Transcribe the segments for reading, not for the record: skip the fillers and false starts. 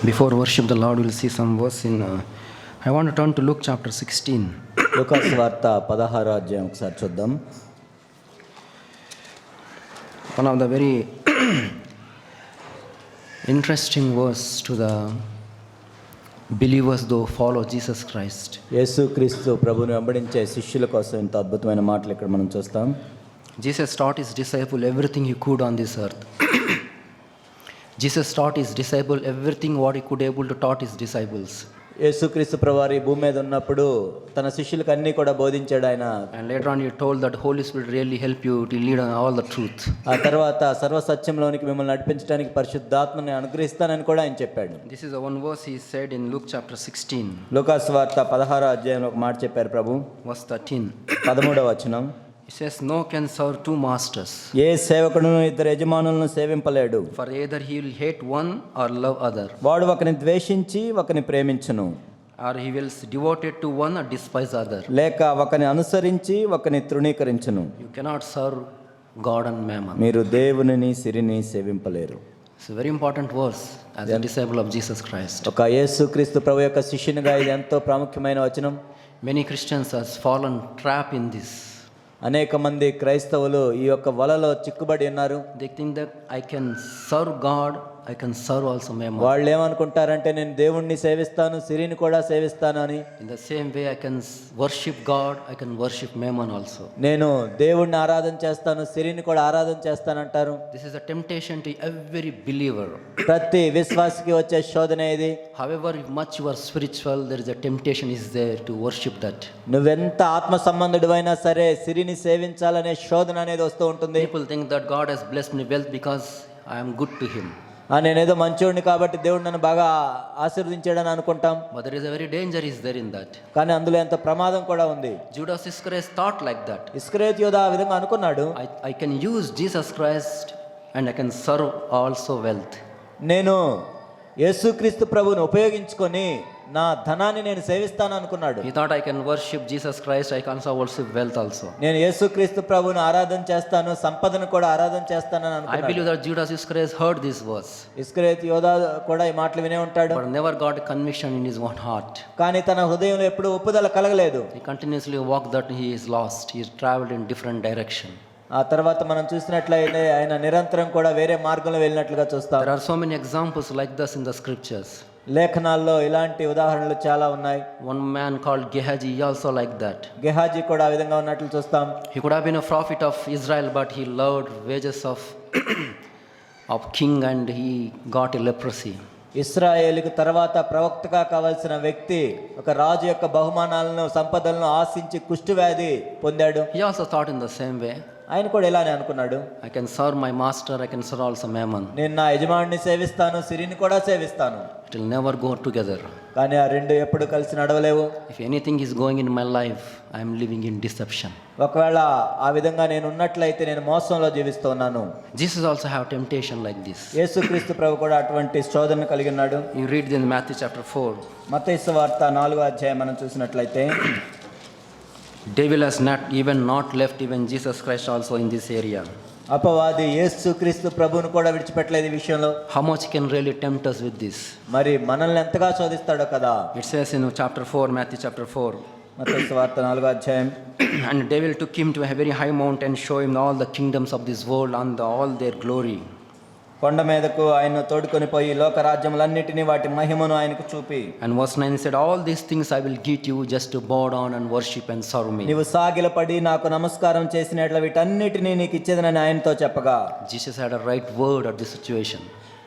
Before worship the Lord, we'll see some verse in. I want to turn to Luke chapter 16. లూకాసు వార్త 16వ అధ్యాయం ఒకసారి చూద్దాం. One of the very interesting verse to the believers who follow Jesus Christ. యేసుక్రీస్తు ప్రభువుని వెంబడించే శిష్యుల కోసం ఇంత అద్భుతమైన మాటలు ఇక్కడ మనం చూస్తాం. Jesus taught his disciple everything he could on this earth. Jesus taught his disciple everything what he could able to taught his disciples. యేసుక్రీస్తు ప్రభువారు ఈ భూమి మీద ఉన్నప్పుడు తన శిష్యులకు అన్ని కూడా బోధించాడు ఆయన. And later on he told that Holy Spirit really help you to lead on all the truth. ఆ తర్వాత సర్వ సత్యంలోనికి మిమ్మల్ని నడిపించడానికి పరిశుద్ధాత్మని అనుగ్రహిస్తానని కూడా ఆయన చెప్పాడు. This is the one verse he said in Luke chapter 16. లూకాసు వార్త 16వ అధ్యాయంలో ఒక మాట చెప్పారు ప్రభు. Verse 13. 13వ వచనం. He says, "No can serve two masters. ఏ సేవకుడును ఇద్దరు యజమానులను సేవింపలేడు. For either he will hate one or love other. వాడు ఒకని ద్వేషించి ఒకని ప్రేమించును. Or he will devoted to one or despise other. లేక ఒకని అనుసరించి ఒకని తృణీకరించును. You cannot serve God and mammon." మీరు దేవునిని సిరిని సేవింపలేరు. It's a very important verse as a disciple of Jesus Christ. ఒక యేసుక్రీస్తు ప్రభు యొక్క శిష్యునిగా ఇది ఎంతో ప్రాముఖ్యమైన వచనం. Many Christians has fallen trap in this. అనేక మంది క్రైస్తవులు ఈ యొక్క వలలో చిక్కుబడి ఉన్నారు. They think that I can serve God, I can serve also mammon. వాళ్ళు ఏమనుకుంటారంటే నేను దేవుణ్ణి సేవిస్తాను, సిరిని కూడా సేవిస్తాను అని. In the same way I can worship God, I can worship mammon also. నేను దేవుణ్ణి ఆరాధన చేస్తాను, సిరిని కూడా ఆరాధన చేస్తానంటారు. This is a temptation to every believer. ప్రతి విశ్వాసికి వచ్చే శోధన ఇది. However much you are spiritual, there is a temptation is there to worship that. నువ్వెంత ఆత్మ సంబంధుడివైనా సరే సిరిని సేవించాలనే శోధన అనేది వస్తూ ఉంటుంది. People think that God has blessed me wealth because I am good to him. నేనేదో మంచోడిని కాబట్టి దేవుడు నన్ను బాగా ఆశీర్వదించాడని అనుకుంటాం. But there is a very danger is there in that. కానీ అందులో ఎంత ప్రమాదం కూడా ఉంది. Judas Iscariot thought like that. ఇస్కరియోతు యోధ ఆ విధంగా అనుకున్నాడు. I can use Jesus Christ and I can serve also wealth. నేను యేసుక్రీస్తు ప్రభువుని ఉపయోగించుకొని నా ధనాన్ని నేను సేవిస్తాను అనుకున్నాడు. He thought I can worship Jesus Christ, I can also worship wealth also. నేను యేసుక్రీస్తు ప్రభువుని ఆరాధన చేస్తాను, సంపదను కూడా ఆరాధన చేస్తానని అనుకున్నాడు. I believe that Judas Iscariot heard this verse. ఇస్కరియోతు యోధ కూడా ఈ మాటలు వినే ఉంటాడు. But never got a conviction in his own heart. కానీ తన హృదయంలో ఎప్పుడు ఒప్పుదల కలగలేదు. He continuously walked that he is lost. He traveled in different direction. ఆ తర్వాత మనం చూసినట్లయితే ఆయన నిరంతరం కూడా వేరే మార్గంలో వెళ్ళినట్లుగా చూస్తాం. There are so many examples like this in the scriptures. లేఖనాల్లో ఇలాంటి ఉదాహరణలు చాలా ఉన్నాయి. One man called Gehazi, he also like that. Gehazi కూడా ఆ విధంగా ఉన్నట్లు చూస్తాం. He could have been a prophet of Israel, but he loved wages of king and he got a leprosy. ఇశ్రాయేలుకు తర్వాత ప్రవక్తగా కావాల్సిన వ్యక్తి ఒక రాజు యొక్క బహుమానాలను సంపదలను ఆశించి కుష్ఠవ్యాధి పొందాడు. He also thought in the same way. ఆయన కూడా ఇలానే అనుకున్నాడు. I can serve my master, I can serve also mammon. నేను నా యజమానిని సేవిస్తాను, సిరిని కూడా సేవిస్తాను. It will never go together. కానీ ఆ రెండు ఎప్పుడు కలిసి నడవలేవు. If anything is going in my life, I am living in deception. ఒకవేళ ఆ విధంగా నేను ఉన్నట్లయితే నేను మోసంలో జీవిస్తున్నాను. Jesus also have temptation like this. యేసుక్రీస్తు ప్రభు కూడా అటువంటి శోధన కలిగి ఉన్నాడు. You read in Matthew chapter 4. మత్తయి సువార్త 4వ అధ్యాయం మనం చూసినట్లయితే Devil has not left even Jesus Christ also in this area. అపవాది యేసుక్రీస్తు ప్రభువును కూడా విడిచిపెట్టలేదు ఈ విషయంలో. How much he can really tempt us with this? మరి మనల్ని ఎంతగా శోధిస్తాడో కదా. It says in chapter 4, Matthew chapter 4. మత్తయి సువార్త 4వ అధ్యాయం. And the devil took him to a very high mount and show him all the kingdoms of this world and all their glory. కొండ మీదకు ఆయన తోడుకొని పోయి లోక రాజ్యములన్నిటినీ వాటి మహిమను ఆయనకు చూపి. And verse 9 said, "All these things I will give you just to bow down and worship and serve me." నీవు సాగిలపడి నాకు నమస్కారం చేసినట్ల వీటన్నిటినీ నీకు ఇచ్చేదనని ఆయనతో చెప్పగా. Jesus had a right word at this situation.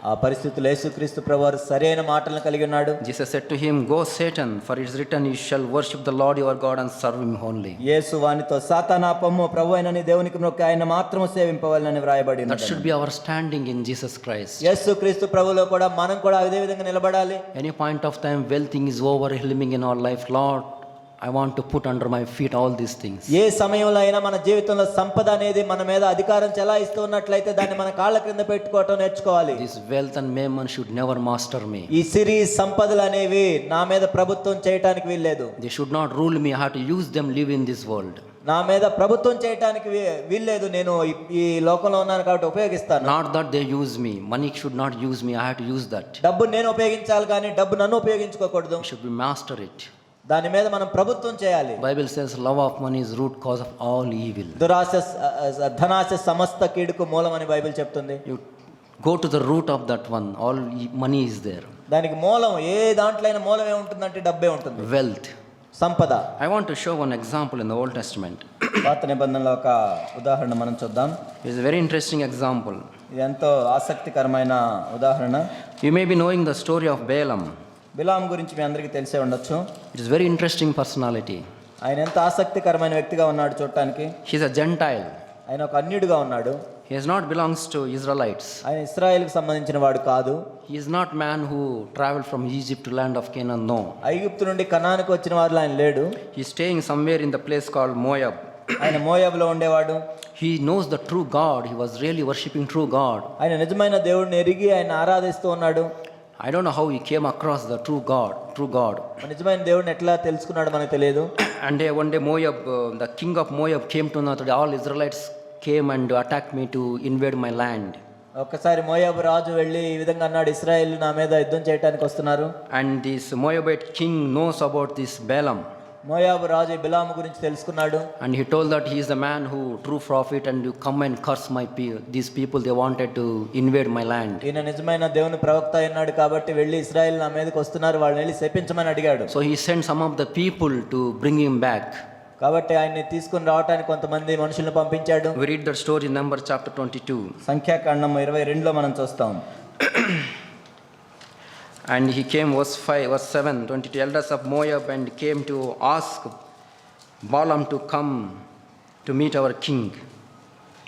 ఆ పరిస్థితుల్లో యేసుక్రీస్తు ప్రభువారు సరైన మాటలను కలిగి ఉన్నాడు. Jesus said to him, "Go Satan, for it is written, you shall worship the Lord your God and serve him only." యేసు వానితో సాతానా పొమ్ము, ప్రభువైన నీ దేవునికి మొక్కి ఆయన మాత్రము సేవింపవలెనని వ్రాయబడి ఉన్నది. That should be our standing in Jesus Christ. యేసుక్రీస్తు ప్రభువులో కూడా మనం కూడా అదే విధంగా నిలబడాలి. Any point of time wealth is overwhelming in our life, Lord, I want to put under my feet all these things. ఏ సమయంలో అయినా మన జీవితంలో సంపద అనేది మన మీద అధికారం చెలాయిస్తూ ఉన్నట్లయితే దాన్ని మన కాళ్ళ క్రింద పెట్టుకోవటం నేర్చుకోవాలి. This wealth and mammon should never master me. ఈ సిరి సంపదలు అనేవి నా మీద ప్రభుత్వం చేయటానికి వీల్లేదు. They should not rule me. I have to use them, live in this world. నా మీద ప్రభుత్వం చేయడానికి వీల్లేదు, నేను ఈ లోకంలో ఉన్నాను కాబట్టి ఉపయోగిస్తాను. Not that they use me. Money should not use me. I have to use that. డబ్బు నేను ఉపయోగించాలి కానీ డబ్బు నన్ను ఉపయోగించుకోకూడదు. We should be master it. దాని మీద మనం ప్రభుత్వం చేయాలి. Bible says love of money is root cause of all evil. దురాశ ధనాశ సమస్త కీడుకు మూలం అని బైబిల్ చెప్తుంది. You go to the root of that one. All money is there. దానికి మూలం ఏ దాంట్లో అయినా మూలం ఏముంటుందంటే డబ్బే ఉంటుంది. Wealth. సంపద. I want to show one example in the Old Testament. పాత నిబంధనలో ఒక ఉదాహరణ మనం చూద్దాం. It's a very interesting example. ఇది ఎంతో ఆసక్తికరమైన ఉదాహరణ. You may be knowing the story of Balaam. Balaam గురించి మీ అందరికీ తెలిసే ఉండొచ్చు. It is very interesting personality. ఆయన ఎంత ఆసక్తికరమైన వ్యక్తిగా ఉన్నాడు చూడటానికి. He is a Gentile. ఆయన ఒక అన్యుడిగా ఉన్నాడు. He is not belongs to Israelites. ఆయన ఇశ్రాయేలుకు సంబంధించిన వాడు కాదు. He is not man who traveled from Egypt to land of Canaan. No. ఐగుప్తు నుండి కనానుకు వచ్చిన వారిలో ఆయన లేడు. He is staying somewhere in the place called Moab. ఆయన మోయాబులో ఉండేవాడు. He knows the true God. He was really worshipping true God. ఆయన నిజమైన దేవుడిని ఎరిగి ఆయన ఆరాధిస్తూ ఉన్నాడు. I don't know how he came across the true God. నిజమైన దేవుడిని ఎట్లా తెలుసుకున్నాడు మనకు తెలియదు. And one day Moab, the king of Moab came to know that all Israelites came and attacked me to invade my land. ఒక్కసారి మోయాబు రాజు వెళ్ళి ఈ విధంగా అన్నాడు, ఇశ్రాయేలు నా మీద యుద్ధం చేయడానికి వస్తున్నారు. And this Moabite king knows about this Balaam. మోయాబు రాజు బిలాము గురించి తెలుసుకున్నాడు. And he told that he is the man who true prophet and you come and curse these people, they wanted to invade my land. ఈయన నిజమైన దేవుని ప్రవక్త అన్నాడు కాబట్టి వెళ్ళి ఇశ్రాయేలు నా మీదకి వస్తున్నారు, వాళ్ళని వెళ్ళి శపించమని అడిగాడు. So he sent some of the people to bring him back. కాబట్టి ఆయన్ని తీసుకుని రావడానికి కొంతమంది మనుషులను పంపించాడు. We read that story in Numbers chapter 22. సంఖ్యాకాండం 22లో మనం చూస్తాం. And he came, verse 7, 22 elders of Moab and came to ask Balaam to come to meet our king.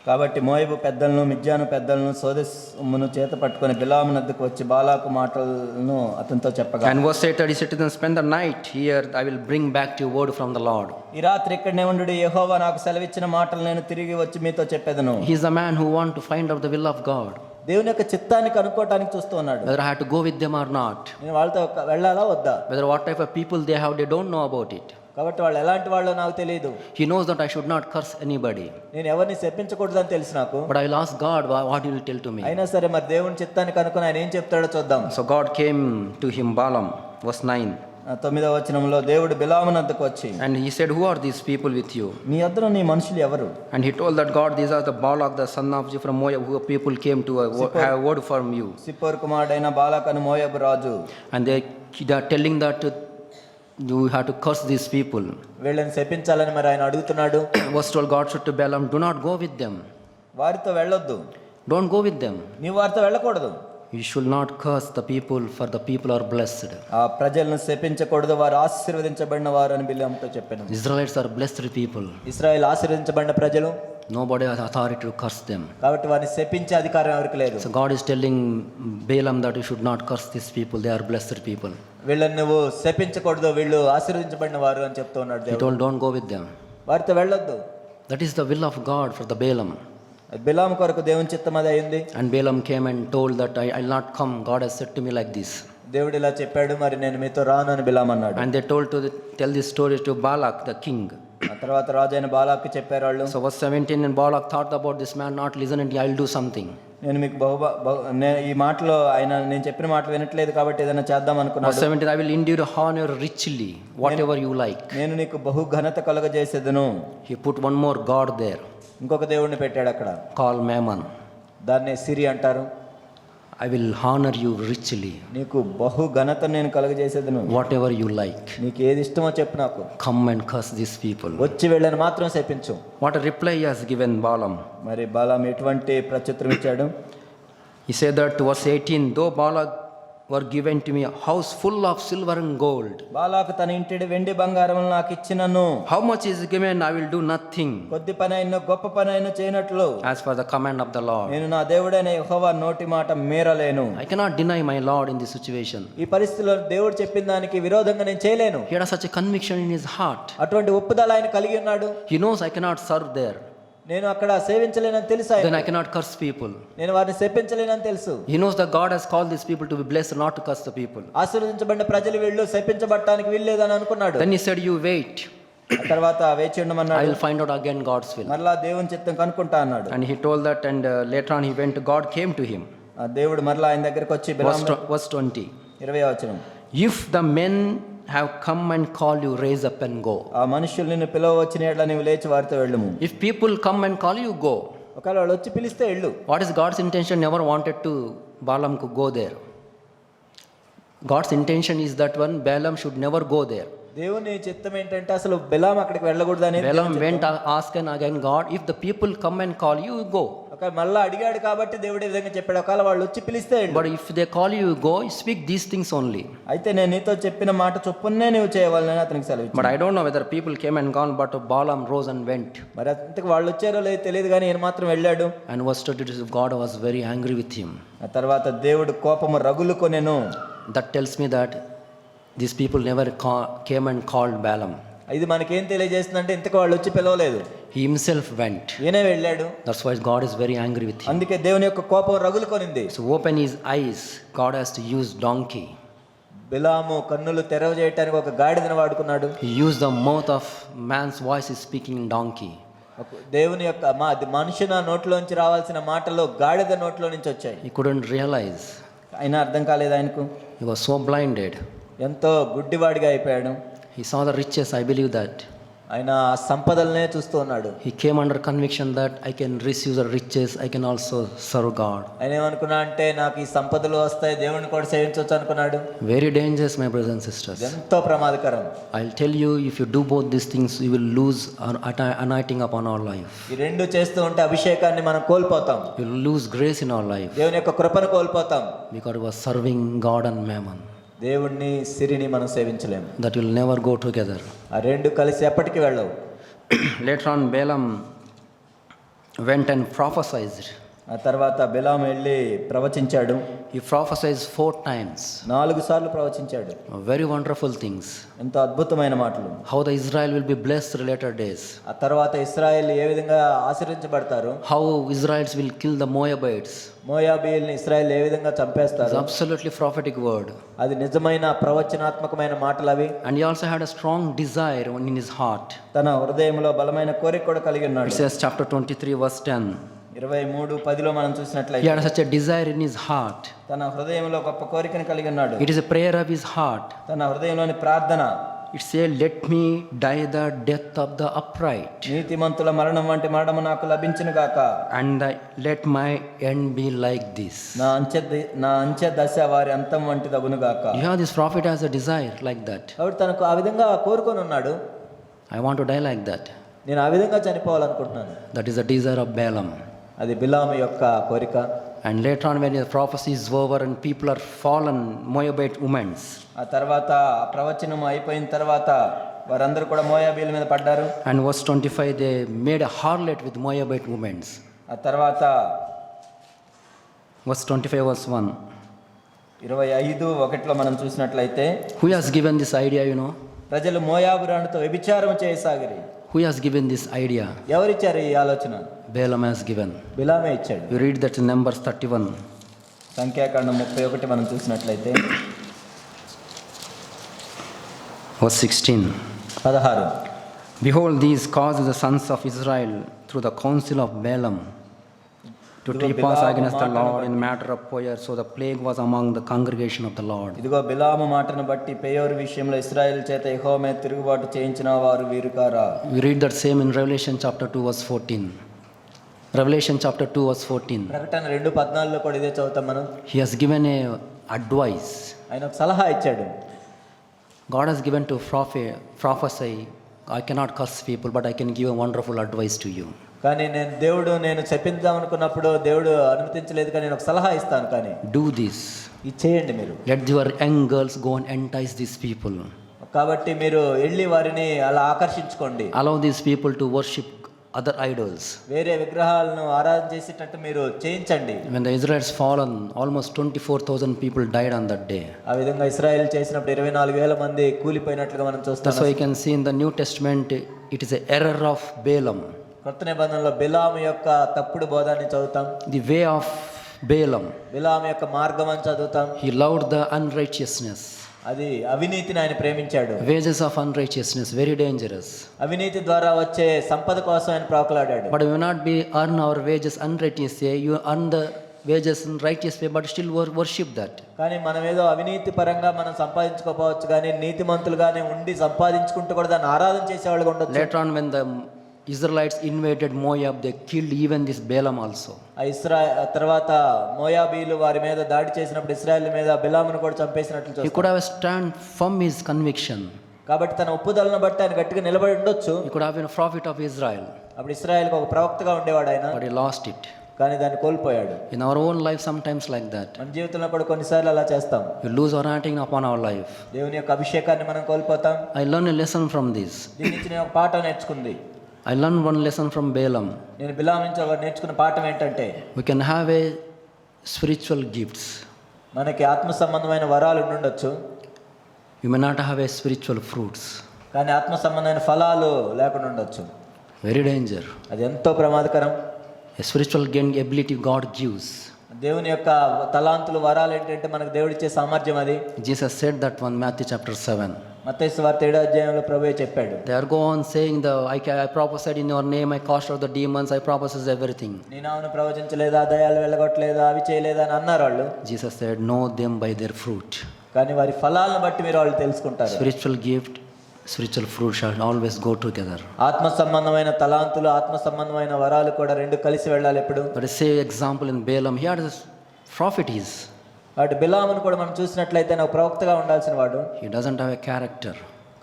కాబట్టి మోయాబు పెద్దలను మిద్యాను పెద్దలను సోదెస్సును చేత పట్టుకొని బిలాము నద్దకు వచ్చి బాలాకు మాటలను అతనితో చెప్పగా. And verse 8 he said to them, spend the night here, I will bring back to you word from the Lord. ఈ రాత్రి ఇక్కడనే ఉండు, యెహోవా నాకు సెలవిచ్చిన మాటలు నేను తిరిగి వచ్చి మీతో చెప్పేదను. He is the man who want to find out the will of God. దేవుని యొక్క చిత్తాన్ని కనుక్కోవడానికి చూస్తూ ఉన్నాడు. Whether I have to go with them or not. నేను వాళ్ళతో వెళ్ళాలా వద్దా. Whether what type of people they have, they don't know about it. కాబట్టి వాళ్ళు ఎలాంటి వాళ్ళో నాకు తెలియదు. He knows that I should not curse anybody. నేను ఎవరిని శపించకూడదని తెలుసు నాకు. But I will ask God what he will tell to me. అయినా సరే మరి దేవుని చిత్తాన్ని కనుక్కొని ఆయన ఏం చెప్తాడో చూద్దాం. So God came to him, Balaam, verse 9. 9వ వచనంలో దేవుడు బిలాము నద్దకు వచ్చి And he said, who are these people with you? నీ యొద్దన నీ మనుషులు ఎవరు? And he told that God, these are the Balak, the son of from Moab, who people came to have a word from you. సిప్పోరు కుమారుడైన బాలాక్ అను మోయాబు రాజు. And they are telling that you have to curse these people. వీళ్ళని శపించాలని మరి ఆయన అడుగుతున్నాడు. Was told God said to Balaam, do not go with them. వారితో వెళ్ళొద్దు. Don't go with them. నీవు వారితో వెళ్ళకూడదు. You should not curse the people, for the people are blessed. ఆ ప్రజలను శపించకూడదు, వారు ఆశీర్వదించబడిన వారు అని బిలాముతో చెప్పాను. Israelites are blessed people. ఇశ్రాయేలు ఆశీర్వదించబడిన ప్రజలు. Nobody has authority to curse them. కాబట్టి వారిని శపించే అధికారం ఎవరికి లేదు. So God is telling Balaam that you should not curse these people, they are blessed people. వీళ్ళని నువ్వు శపించకూడదు, వీళ్ళు ఆశీర్వదించబడిన వారు అని చెప్తూ ఉన్నాడు He దేవుడు. told, don't go with them. వారితో వెళ్ళొద్దు. That is the will of God for the Balaam. బిలాము కొరకు దేవుని చిత్తం అది అయింది. And Balaam came and told that I will not come. God has said to me like this. దేవుడు ఇలా చెప్పాడు, మరి నేను మీతో రాను అని బిలాము అన్నాడు. And they told tell this story to Balak the king. ఆ తర్వాత రాజు అయిన బాలాక్కి చెప్పారు వాళ్ళు. So verse 17, and Balak thought about this man not listening, I will do something. నేను మీకు ఈ మాటలో ఆయన నేను చెప్పిన మాటలు వినట్లేదు కాబట్టి ఏదైనా చేద్దాం అనుకున్నాను. Verse 17, I will endure honor richly, whatever you like. నేను నీకు బహు ఘనత కలుగజేసేదను. He put one more god there. ఇంకొక దేవుడిని పెట్టాడు అక్కడ. Called Mammon. దాన్ని సిరి అంటారు. I will honor you richly. నీకు బహు ఘనత నేను కలుగజేసేదను. Whatever you like. నీకు ఏది ఇష్టమో చెప్పు నాకు. Come and curse these people. వచ్చి వెళ్ళని మాత్రం శపించు. What a reply he has given Balaam. మరి బాలాం ఎటువంటి ప్రత్యుత్తరం ఇచ్చాడు? He said that verse 18, though Balak were given to me a house full of silver and gold. బాలాకు తన ఇంటి వెండి బంగారములు నాకు ఇచ్చినను. How much is given, I will do nothing. కొద్ది పని అయిన గొప్ప పని అయిన చేయనట్లు. As for the command of the Lord. నేను నా దేవుడైన యెహోవా నోటి మాట మీరలేను. I cannot deny my Lord in this situation. ఈ పరిస్థితిలో దేవుడు చెప్పిన దానికి విరోధంగా నేను చేయలేను. He had such a conviction in his heart. అటువంటి ఒప్పుదల ఆయన కలిగి ఉన్నాడు. He knows I cannot serve there. నేను అక్కడ సేవించలేనని తెలుసు. Then I cannot curse people. నేను వారిని శపించలేనని తెలుసు. He knows that God has called these people to be blessed, not to curse the people. ఆశీర్వదించబడిన ప్రజలు వీళ్ళు శపించబడటానికి వీల్లేదని అనుకున్నాడు. Then he said, you wait. ఆ తర్వాత వేచి I ఉండమన్నాడు. will find out again God's will. మరలా దేవుని చిత్తం కనుక్కుంటా అన్నాడు. And he told that, and later on he went, God came to him. ఆ దేవుడు మరలా ఆయన దగ్గరికి వచ్చి బిలాము Verse 20. 20వ వచనం, If the men have come and called you, raise up and go. ఆ మనుషులు నిన్ను పిలవ వచ్చిన యెడల నీవు లేచి వారితో వెళ్ళుము. If people come and call you, go. ఒకవేళ వాళ్ళు వచ్చి పిలిస్తే వెళ్ళు. What is God's intention? Never wanted to Balaam to go there. God's intention is that one Balaam should never go there. దేవుని చిత్తం ఏంటంటే అసలు బిలాము అక్కడికి వెళ్ళకూడదు అనేది. Balaam went ask and again, God, if the people come and call you, go. ఒక మళ్ళా అడిగాడు కాబట్టి దేవుడు ఈ విధంగా చెప్పాడు, ఒకవేళ వాళ్ళు వచ్చి పిలిస్తే వెళ్ళు. But if they call you, go, speak these things only. అయితే నేను నీతో చెప్పిన మాట చొప్పునే నువ్వు చేయవాలని అతనికి సెలవు. But I don't know whether people came and gone, but Balaam rose and went. మరి అంతకు వాళ్ళు వచ్చారో లేదో తెలియదు కానీ ఈయన మాత్రం వెళ్ళాడు. And verse 22, God was very angry with him. ఆ తర్వాత దేవుడు కోపము రగులుకొనెను. That tells me that these people never came and called Balaam. ఇది మనకేం తెలియజేస్తుందంటే ఇంతకు వాళ్ళు వచ్చి పిలవలేదు, He himself went. ఈయనే వెళ్ళాడు. That's why God is very angry with him. అందుకే దేవుని యొక్క కోపం రగులుకొనింది. So open his eyes, God has to use donkey. బిలాము కన్నులు తెరవజేయటానికి ఒక గాడిదను వాడుకున్నాడు. He used the mouth of man's voice is speaking in donkey. దేవుని యొక్క మనుషుల నోట్లోంచి రావాల్సిన మాటలు గాడిద నోట్లో నుంచి వచ్చాయి. He couldn't realize. అయినా అర్థం కాలేదు ఆయనకు. He was so blinded. ఎంతో గుడ్డివాడిగా అయిపోయాడు. He saw the riches, I believe that. ఆయన ఆ సంపదలనే చూస్తూ ఉన్నాడు. He came under conviction that I can receive the riches, I can also serve God. ఆయన ఏమనుకున్నా అంటే నాకు ఈ సంపదలు వస్తాయి, దేవుడిని కూడా సేవించవచ్చు అనుకున్నాడు. Very dangerous, my brothers and sisters. ఎంతో ప్రమాదకరం. I'll tell you, if you do both these things, you will lose anointing upon our life. ఈ రెండు చేస్తూ ఉంటే అభిషేకాన్ని మనం కోల్పోతాం. You will lose grace in our life. దేవుని యొక్క కృపను కోల్పోతాం. Because we are serving God and mammon. దేవుణ్ణి సిరిని మనం సేవించలేము. That will never go together. ఆ రెండు కలిసి ఎప్పటికీ వెళ్ళవు. Later on, Balaam went and prophesied. ఆ తర్వాత బిలాము వెళ్ళి ప్రవచించాడు. He prophesied 4 times. 4 సార్లు ప్రవచించాడు. Very wonderful things. ఎంతో అద్భుతమైన మాటలు. How the Israel will be blessed in later days. ఆ తర్వాత ఇశ్రాయేలు ఏ విధంగా ఆశీర్వదించబడతారు. How Israelites will kill the Moabites. మోయాబీయుల్ని ఇశ్రాయేలు ఏ విధంగా చంపేస్తారు. It's absolutely prophetic word. అది నిజమైన ప్రవచనాత్మకమైన మాటలు అవి. And he also had a strong desire in his heart. తన హృదయంలో బలమైన కోరిక కూడా కలిగి ఉన్నాడు. It says chapter 23 verse 10. 23:10 మనం చూసినట్లయితే He had such a desire in his heart. తన హృదయంలో గొప్ప కోరికను కలిగి ఉన్నాడు. It is a prayer of his heart. తన హృదయంలోని ప్రార్థన. It says, let me die the death of the upright. నీతిమంతుల మరణం వంటి మరణము నాకు లభించును గాక. And let my end be like this. నా అంచె దశ వారి అంతం వంటి దగును గాక. Yeah, this prophet has a desire like that. కాబట్టి తనకు ఆ విధంగా కోరుకొని ఉన్నాడు. I want to die like that. నేను ఆ విధంగా చనిపోవాలనుకుంటున్నాను. That is the desire of Balaam. అది బిలాము యొక్క కోరిక. And later on, when the prophecy is over and people are fallen, Moabite women. ఆ తర్వాత ప్రవచనం అయిపోయిన తర్వాత వారందరూ కూడా మోయాబీల మీద పడ్డారు. And verse 25, they made a harlot with Moabite women. ఆ తర్వాత verse 25 verse 1. 25:1 మనం చూసినట్లయితే, Who has given this idea, you know? ప్రజలు మోయాబు రాణితో వ్యభిచారం చేయసాగిరి. Who has given this idea? ఎవరిచ్చారు ఈ ఆలోచన? Balaam has given. బిలామే ఇచ్చాడు. You read that in Numbers 31. సంఖ్యాకాండం 31 మనం చూసినట్లయితే verse 16. 16. Behold, these caused the sons of Israel through the counsel of Balaam to trespass against the Lord in matter of prayer, so the plague was among the congregation of the Lord. ఇదిగో బిలాము మాటను బట్టి పెయోరు విషయంలో ఇశ్రాయేలు చేత యెహోవా మీద తిరుగుబాటు చేయించిన వారు వీరు కారా. We read that same in Revelation chapter 2 verse 14. Revelation chapter 2 verse 14. ప్రకటన 2:14 కూడా ఇదే చదువుతాం మనం. He has given a advice. ఆయన ఒక సలహా ఇచ్చాడు. God has given to prophesy. I cannot curse people, but I can give a wonderful advice to you. కానీ నేను చెప్పిందాం అనుకున్నప్పుడు దేవుడు అనుమతించలేదు, కానీ నేను ఒక సలహా ఇస్తాను. కానీ do this. ఇది చేయండి మీరు. Let your young girls go and entice these people. కాబట్టి మీరు వెళ్ళి వారిని అలా ఆకర్షించుకోండి. Allow these people to worship other idols. వేరే విగ్రహాలను ఆరాధన చేసేటట్టు మీరు చేయించండి. When the Israelites fallen, almost 24,000 people died on that day. ఆ విధంగా ఇశ్రాయేల్ చేసినప్పుడు 24,000 మంది కూలిపోయినట్లుగా మనం చూస్తాం. That's why you can see in the New Testament, it is an error of Balaam. కొత్త నిబంధనలో బిలాము యొక్క తప్పుడు బోధాన్ని చదువుతాం. The way of Balaam. బిలాము యొక్క మార్గం అని చదువుతాం. He loved the unrighteousness. అది అవినీతిని ఆయన ప్రేమించాడు. Wages of unrighteousness, very dangerous. అవినీతి ద్వారా వచ్చే సంపద కోసం ఆయన ప్రాకులాడాడు. But we will not be earn our wages unrighteous way. You earn the wages in righteous way, but still worship that. కానీ మనం ఏదో అవినీతి పరంగా మనం సంపాదించుకోకపోవచ్చు, కానీ నీతిమంతులుగానే ఉండి సంపాదించుకుంటూ కూడా దాన్ని ఆరాధన చేసేవాళ్ళుగా ఉండొచ్చు. Later on, when the Israelites invaded Moab, they killed even this Balaam also. తర్వాత మోయాబీలు వారి మీద దాడి చేసినప్పుడు ఇశ్రాయేల్ మీద బిలామును కూడా చంపేసినట్లు He చూస్తాం. could have stand firm his conviction. కాబట్టి తన ఒప్పుదలను బట్టి ఆయన గట్టిగా నిలబడి ఉండొచ్చు. He could have been a prophet of Israel, అప్పుడు ఇశ్రాయేల్కి ఒక ప్రవక్తగా ఉండేవాడు ఆయన, but he lost it. కానీ దాన్ని కోల్పోయాడు. In our own life, sometimes like that. మన జీవితంలో కూడా కొన్నిసార్లు అలా చేస్తాం. We lose our anointing upon our life. దేవుని యొక్క అభిషేకాన్ని మనం కోల్పోతాం. I learned a lesson from this. దీని నుంచి నేను ఒక పాఠం నేర్చుకుంది. I learned one lesson from Balaam. నేను బిలాము నుంచి ఒక నేర్చుకున్న పాఠం ఏంటంటే, We can have a spiritual gifts. మనకి ఆత్మ సంబంధమైన వరాలు ఉండొచ్చు, You may not have a spiritual fruits. కానీ ఆత్మ సంబంధమైన ఫలాలు లేకుండా ఉండొచ్చు. Very danger. అది ఎంతో ప్రమాదకరం. A spiritual gain ability God gives. దేవుని యొక్క తలాంతులు వరాలు ఏంటంటే మనకు దేవుడిచ్చే సామర్థ్యం అది. Jesus said that one, Matthew chapter 7. మత్తయి సువార్త 7వ అధ్యాయంలో ప్రభువే చెప్పాడు. They are go on saying I prophesied in your name, I cast out the demons, I prophesied everything. నీ నామమున ప్రవచించలేదా, దయ్యాలు వెళ్ళగొట్టలేదా, అవి చేయలేదా అని అన్నారు వాళ్ళు. Jesus said, know them by their fruit. కానీ వారి ఫలాలను బట్టి మీరు వాళ్ళు తెలుసుకుంటారు. Spiritual gift, spiritual fruit shall always go together. ఆత్మ సంబంధమైన తలాంతులు, ఆత్మ సంబంధమైన వరాలు కూడా రెండు కలిసి వెళ్ళాలి ఎప్పుడు. But say example in Balaam, he had this prophet is. అటు బిలామును కూడా మనం చూసినట్లయితే ఆయన ఒక ప్రవక్తగా ఉండాల్సిన వాడు. He doesn't have a character.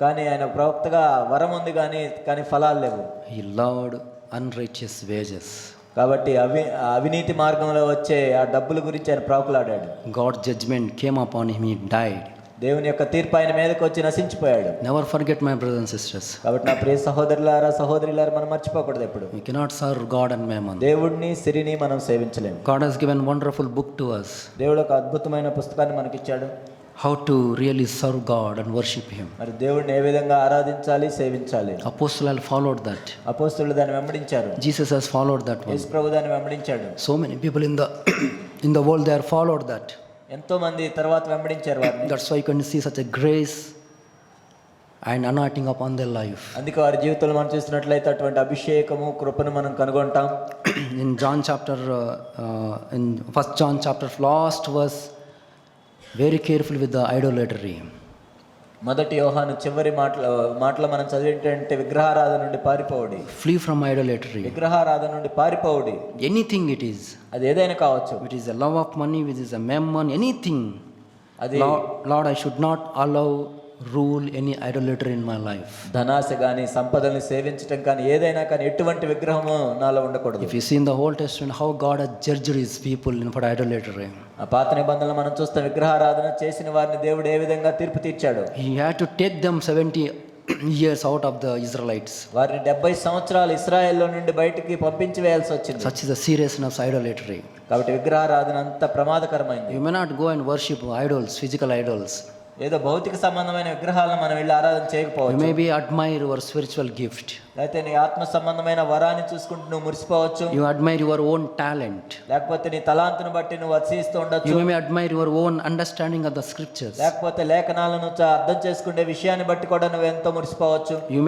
కానీ ఆయన ప్రవక్తగా వరం ఉంది, కానీ ఫలాలు లేవు. He loved unrighteous wages. కాబట్టి అవినీతి మార్గంలో వచ్చే ఆ డబ్బుల గురించి ఆయన ప్రాకులాడాడు. God's judgment came upon him, he died. దేవుని యొక్క తీర్పు ఆయన మీదకి వచ్చి నశించిపోయాడు. Never forget, my brothers and sisters. కాబట్టి నా ప్రియ సహోదరులారా, సహోదరులారా, మనం మర్చిపోకూడదు ఎప్పుడు. We cannot serve God and mammon. దేవుడిని, సిరిని మనం సేవించలేము. God has given wonderful book to us. దేవుడు ఒక అద్భుతమైన పుస్తకాన్ని మనకి ఇచ్చాడు. How to really serve God and worship Him. మరి దేవుడిని ఏ విధంగా ఆరాధించాలి, సేవించాలి. Apostles followed that. అపోస్తలులు దాన్ని వెంబడించారు. Jesus has followed that one. యేసు ప్రభు దాన్ని వెంబడించాడు. So many people in the world, they are followed that. ఎంతో మంది తర్వాత వెంబడించారు వారిని. That's why you can see such a grace and anointing upon their life. అందుకే వారి జీవితంలో మనం చూసినట్లయితే అటువంటి అభిషేకము, కృపను మనం కనుగొంటాం. In John chapter, in 1 John chapter, last verse, very careful with the idolatry. మొదటి యోహాను చివరి మాటలో మనం చదివేంటంటే, విగ్రహారాధన నుండి పారిపోవుడి. Flee from idolatry. విగ్రహారాధన నుండి పారిపోవుడి. Anything it is. అది ఏదైనా కావచ్చు. It is a love of money, it is a mammon, anything. అది Lord, I should not allow rule any idolatry in my life. ధనాశ కానీ, సంపదల్ని సేవించటం కానీ, ఏదైనా కానీ ఎటువంటి విగ్రహము నాలో ఉండకూడదు. If you see in the Old Testament how God has judged His people for idolatry. ఆ పాత నిబంధనలో మనం చూస్తాం, విగ్రహారాధన చేసిన వారిని దేవుడు ఏ విధంగా తీర్పు తీర్చాడు. He had to take them 70 years out of the Israelites. వారిని 70 సంవత్సరాలు ఇశ్రాయేల్లో నుండి బయటికి పంపించి వేయాల్సి వచ్చింది. Such is the seriousness of idolatry. కాబట్టి విగ్రహారాధన అంత ప్రమాదకరమైంది. You may not go and worship idols, physical idols. ఏదో భౌతిక సంబంధమైన విగ్రహాలను మనం వెళ్ళి ఆరాధన You చేయకపోవచ్చు. may be admire your spiritual gift. లేకపోతే నీ ఆత్మ సంబంధమైన వరాన్ని చూసుకుంటూ నువ్వు మురిసిపోవచ్చు. You admire your own talent. లేకపోతే నీ తలాంతును బట్టి నువ్వు అతిశయిస్తూ ఉండొచ్చు. You may admire your own understanding of the scriptures. లేకపోతే లేఖనాలను అర్థం చేసుకునే విషయాన్ని బట్టి కూడా నువ్వు ఎంతో మురిసిపోవచ్చు. You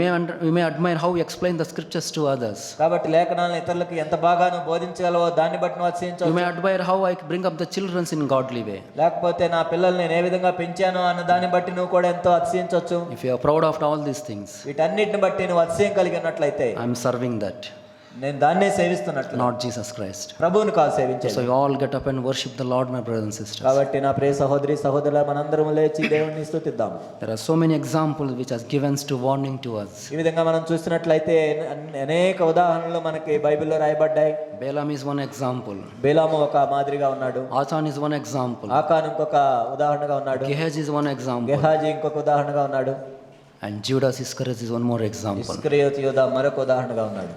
may admire how you explain the scriptures to others. కాబట్టి లేఖనాలను ఇతరులకు ఎంత బాగా నువ్వు బోధించగలవో దాన్ని బట్టి నువ్వు You అతిశయించవచ్చు. may admire how I bring up the children in godly way. లేకపోతే నా పిల్లల్ని నేను ఏ విధంగా పెంచాను అన్న దాన్ని బట్టి నువ్వు కూడా ఎంతో అతిశయించవచ్చు. If you are proud of all these things, వీటన్నిటిని బట్టి నువ్వు అతిశయం కలిగి ఉన్నట్లయితే, I am serving that, నేను దాన్నే సేవిస్తున్నట్లు, not Jesus Christ. ప్రభువుని కాదు సేవించేది. So you all get up and worship the Lord, my brothers and sisters. కాబట్టి నా ప్రియ సహోదరి సహోదరుల, మనందరం లేచి దేవుణ్ణి స్తుతిద్దాం. There are so many examples which has given to warning to us. ఈ విధంగా మనం చూసినట్లయితే అనేక ఉదాహరణలు మనకి బైబిల్లో రాయబడ్డాయి. Balaam is one example. బేలాము ఒక మాదిరిగా ఉన్నాడు. Achan is one example. ఆకాను ఇంకొక ఉదాహరణగా ఉన్నాడు. Gehazi is one example. Gehazi ఇంకొక ఉదాహరణగా ఉన్నాడు. And Judas Iscariot is one more example. ఇస్కరియోతు యూదా మరొక ఉదాహరణగా ఉన్నాడు.